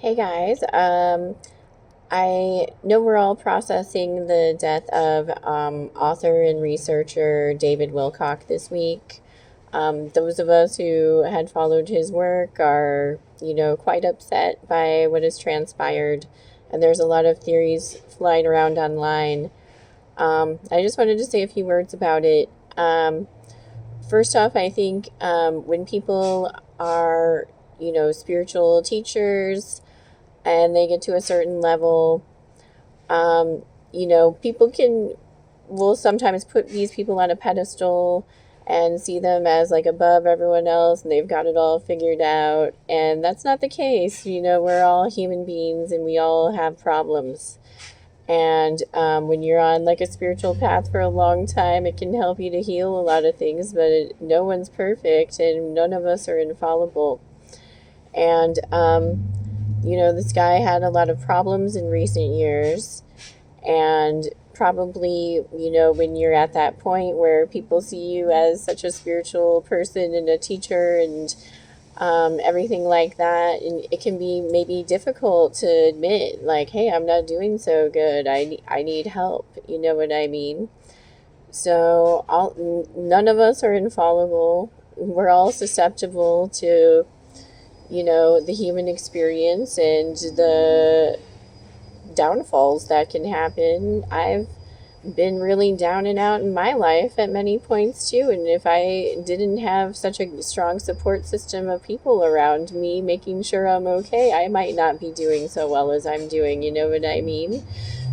Hey guys, I know we're all processing the death of author and researcher David Wilcock this week. Those of us who had followed his work are, quite upset by what has transpired, and there's a lot of theories flying around online. I just wanted to say a few words about it. First off, I think when people are, spiritual teachers, and they get to a certain level, um, people will sometimes put these people on a pedestal and see them as like above everyone else and they've got it all figured out. And that's not the case. We're all human beings and we all have problems. And when you're on like a spiritual path for a long time, it can help you to heal a lot of things, but no one's perfect and none of us are infallible. And this guy had a lot of problems in recent years. And probably, when you're at that point where people see you as such a spiritual person and a teacher and everything like that, and it can be maybe difficult to admit, like, hey, I'm not doing so good. I need help. You know what I mean? So none of us are infallible. We're all susceptible to the human experience and the downfalls that can happen. I've been really down and out in my life at many points too, and if I didn't have such a strong support system of people around me making sure I'm okay, I might not be doing so well as I'm doing. You know what I mean?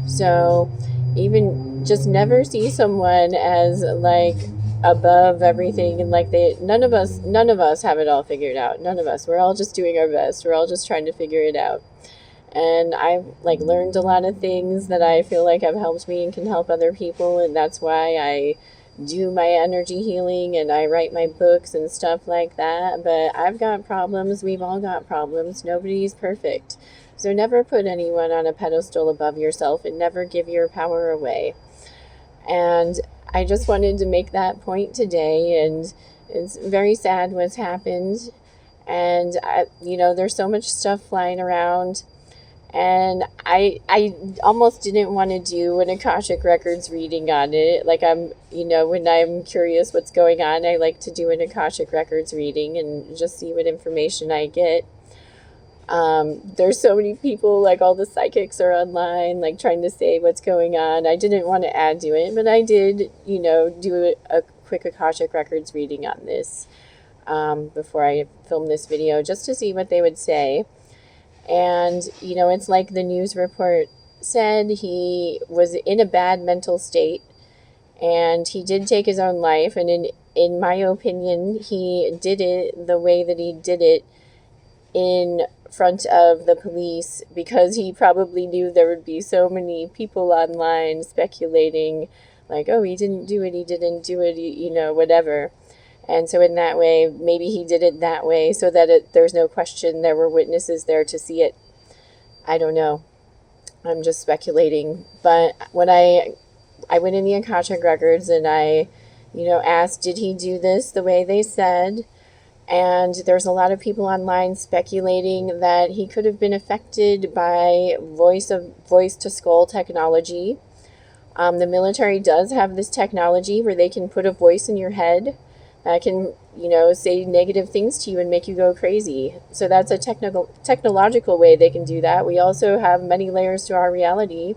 So even just never see someone as like above everything, and like none of us have it all figured out. None of us. We're all just doing our best. We're all just trying to figure it out. And I've like learned a lot of things that I feel like have helped me and can help other people, and that's why I do my energy healing and I write my books and stuff like that. But I've got problems. We've all got problems. Nobody's perfect. So never put anyone on a pedestal above yourself and never give your power away. And I just wanted to make that point today. And it's very sad what's happened. And there's so much stuff flying around. And I almost didn't want to do an Akashic Records reading on it. Like when I'm curious what's going on, I like to do an Akashic Records reading and just see what information I get. There's so many people, like all the psychics are online, like trying to say what's going on. I didn't want to add to it, but I did, do a quick Akashic Records reading on this before I filmed this video, just to see what they would say. And, it's like the news report said, he was in a bad mental state and he did take his own life. And in my opinion, he did it the way that he did it in front of the police because he probably knew there would be so many people online speculating like, oh, he didn't do it, whatever. And so in that way, maybe he did it that way so that there's no question there were witnesses there to see it. I don't know. I'm just speculating. But when I went in the Akashic Records and I, asked, did he do this the way they said? And there's a lot of people online speculating that he could have been affected by voice to skull technology. The military does have this technology where they can put a voice in your head that can, say negative things to you and make you go crazy. So that's a technological way they can do that. We also have many layers to our reality.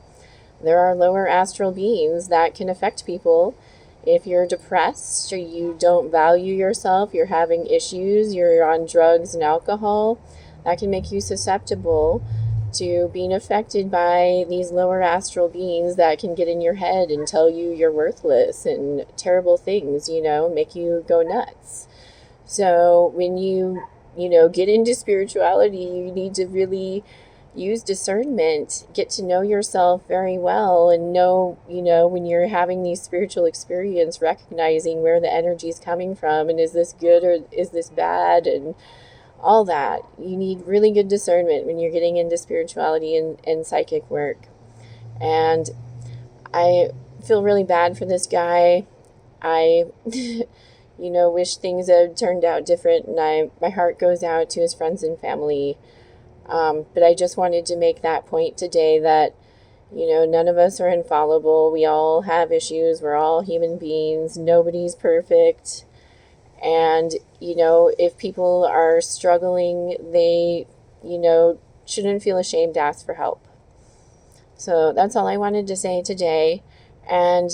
There are lower astral beings that can affect people. If you're depressed or you don't value yourself, you're having issues, you're on drugs and alcohol, that can make you susceptible to being affected by these lower astral beings that can get in your head and tell you you're worthless and terrible things, make you go nuts. So when you, get into spirituality, you need to really use discernment, get to know yourself very well and know, when you're having these spiritual experience, recognizing where the energy is coming from and is this good or is this bad and all that. You need really good discernment when you're getting into spirituality and psychic work. And I feel really bad for this guy. I, wish things had turned out different, and my heart goes out to his friends and family. But I just wanted to make that point today that, none of us are infallible. We all have issues. We're all human beings. Nobody's perfect. And, if people are struggling, they, shouldn't feel ashamed to ask for help. So that's all I wanted to say today. And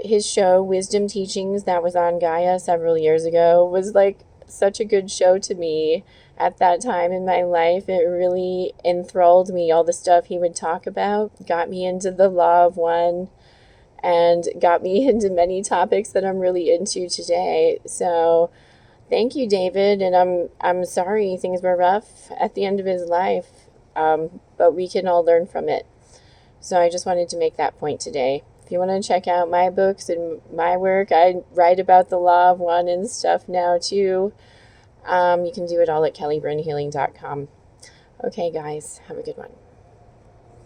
his show, Wisdom Teachings, that was on Gaia several years ago, was like such a good show to me at that time in my life. It really enthralled me. All the stuff he would talk about got me into the Law of One and got me into many topics that I'm really into today. So thank you, David. And I'm sorry things were rough at the end of his life, but we can all learn from it. So I just wanted to make that point today. If you want to check out my books and my work, I write about the Law of One and stuff now too. You can do it all at kellybrynhealing.com. Okay, guys, have a good one.